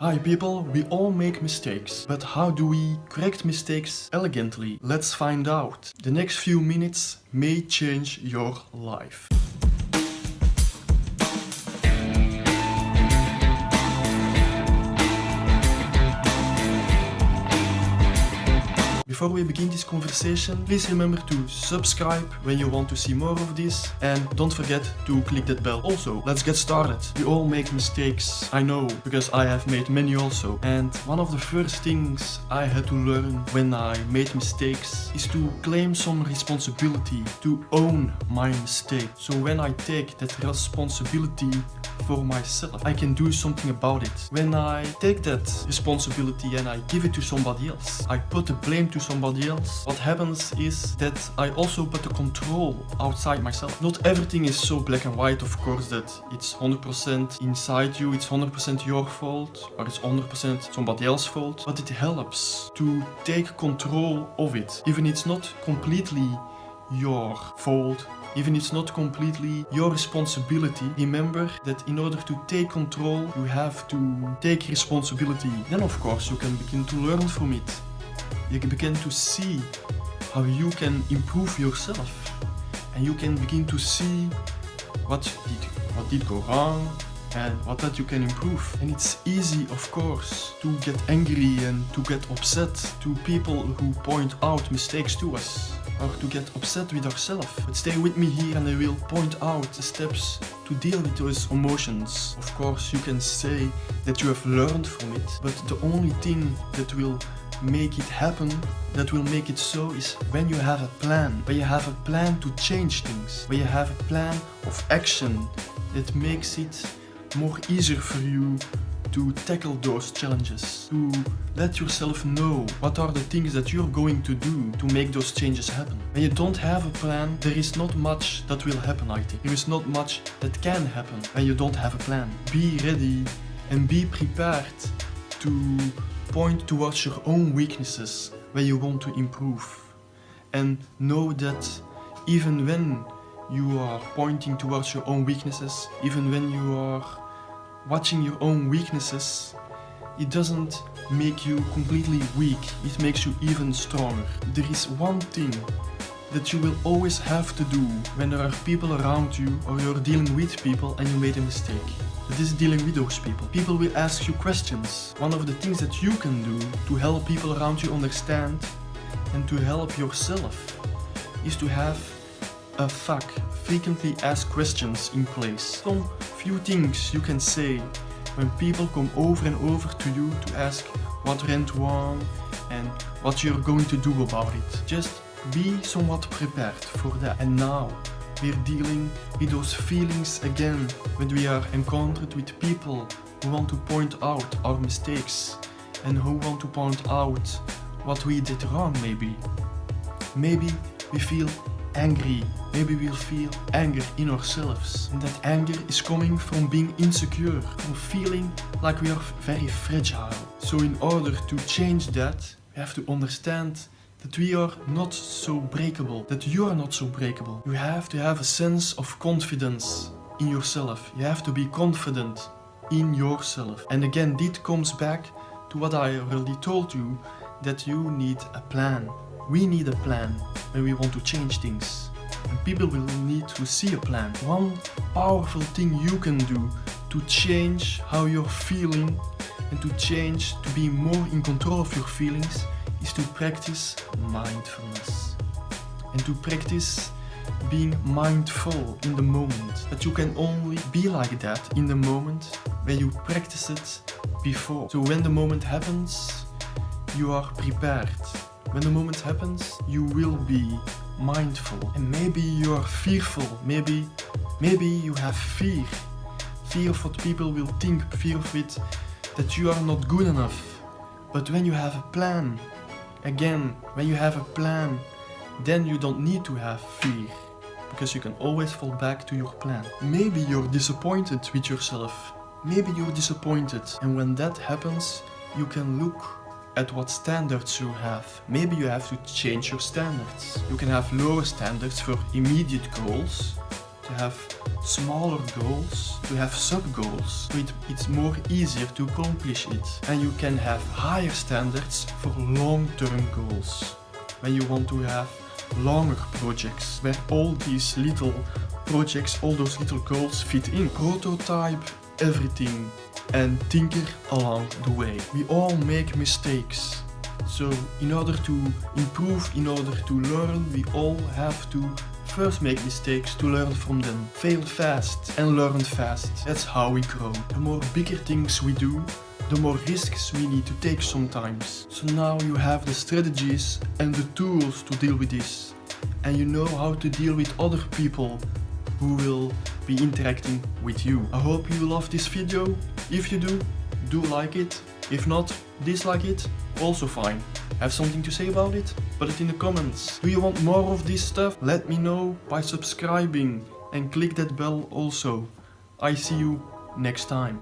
Hi people, we all make mistakes, but how do we correct mistakes elegantly? Let's find out. The next few minutes may change your life. Before we begin this conversation, please remember to subscribe when you want to see more of this, and don't forget to click that bell. Also, let's get started. We all make mistakes, I know, because I have made many also. And one of the first things I had to learn when I made mistakes is to claim some responsibility, to own my mistake. So when I take that responsibility for myself, I can do something about it. When I take that responsibility and I give it to somebody else, I put the blame to somebody else, what happens is that I also put the control outside myself. Not everything is so black and white, of course, that it's 100% inside you, it's 100% your fault, or it's 100% somebody else's fault, but it helps to take control of it. Even it's not completely your fault, even it's not completely your responsibility, remember that in order to take control, you have to take responsibility. Then of course you can begin to learn from it. You can begin to see how you can improve yourself. And you can begin to see what did go wrong and what that you can improve. And it's easy, of course, to get angry and to get upset to people who point out mistakes to us, or to get upset with ourselves. But stay with me here and I will point out the steps to deal with those emotions. Of course, you can say that you have learned from it, but the only thing that will make it happen, that will make it so, is when you have a plan. When you have a plan to change things. When you have a plan of action that makes it more easier for you to tackle those challenges, to let yourself know what are the things that you're going to do to make those changes happen. When you don't have a plan, there is not much that will happen, I think. There is not much that can happen when you don't have a plan. Be ready and be prepared to point towards your own weaknesses when you want to improve. And know that even when you are pointing towards your own weaknesses, even when you are watching your own weaknesses, it doesn't make you completely weak, it makes you even stronger. There is one thing that you will always have to do when there are people around you or you're dealing with people and you made a mistake. That is dealing with those people. People will ask you questions. One of the things that you can do to help people around you understand and to help yourself is to have a FAQ, frequently asked questions, in place. Some few things you can say when people come over and over to you to ask what went wrong and what you're going to do about it. Just be somewhat prepared for that. And now we're dealing with those feelings again when we are encountered with people who want to point out our mistakes and who want to point out what we did wrong. Maybe we feel angry, maybe we'll feel anger in ourselves, and that anger is coming from being insecure, from feeling like we are very fragile. So in order to change that, we have to understand that we are not so breakable, that you are not so breakable. You have to have a sense of confidence in yourself. You have to be confident in yourself. And again, this comes back to what I already told you, that you need a plan. We need a plan when we want to change things. And people will need to see a plan. One powerful thing you can do to change how you're feeling and to change, to be more in control of your feelings, is to practice mindfulness. And to practice being mindful in the moment. But you can only be like that in the moment when you practice it before. So when the moment happens, you are prepared. When the moment happens, you will be mindful. And maybe you are fearful, maybe you have fear. Fear of what people will think, fear of it, that you are not good enough. But when you have a plan, again, when you have a plan, then you don't need to have fear, because you can always fall back to your plan. Maybe you're disappointed with yourself. Maybe you're disappointed, and when that happens, you can look at what standards you have. Maybe you have to change your standards. You can have lower standards for immediate goals, to have smaller goals, to have sub-goals, so it's more easier to accomplish it. And you can have higher standards for long-term goals, when you want to have longer projects, where all these little projects, all those little goals fit in. Prototype everything and tinker along the way. We all make mistakes. So in order to improve, in order to learn, we all have to first make mistakes to learn from them. Fail fast and learn fast. That's how we grow. The more bigger things we do, the more risks we need to take sometimes. So now you have the strategies and the tools to deal with this. And you know how to deal with other people who will be interacting with you. I hope you love this video. If you do like it. If not, dislike it, also fine. Have something to say about it? Put it in the comments. Do you want more of this stuff? Let me know by subscribing and click that bell also. I see you next time.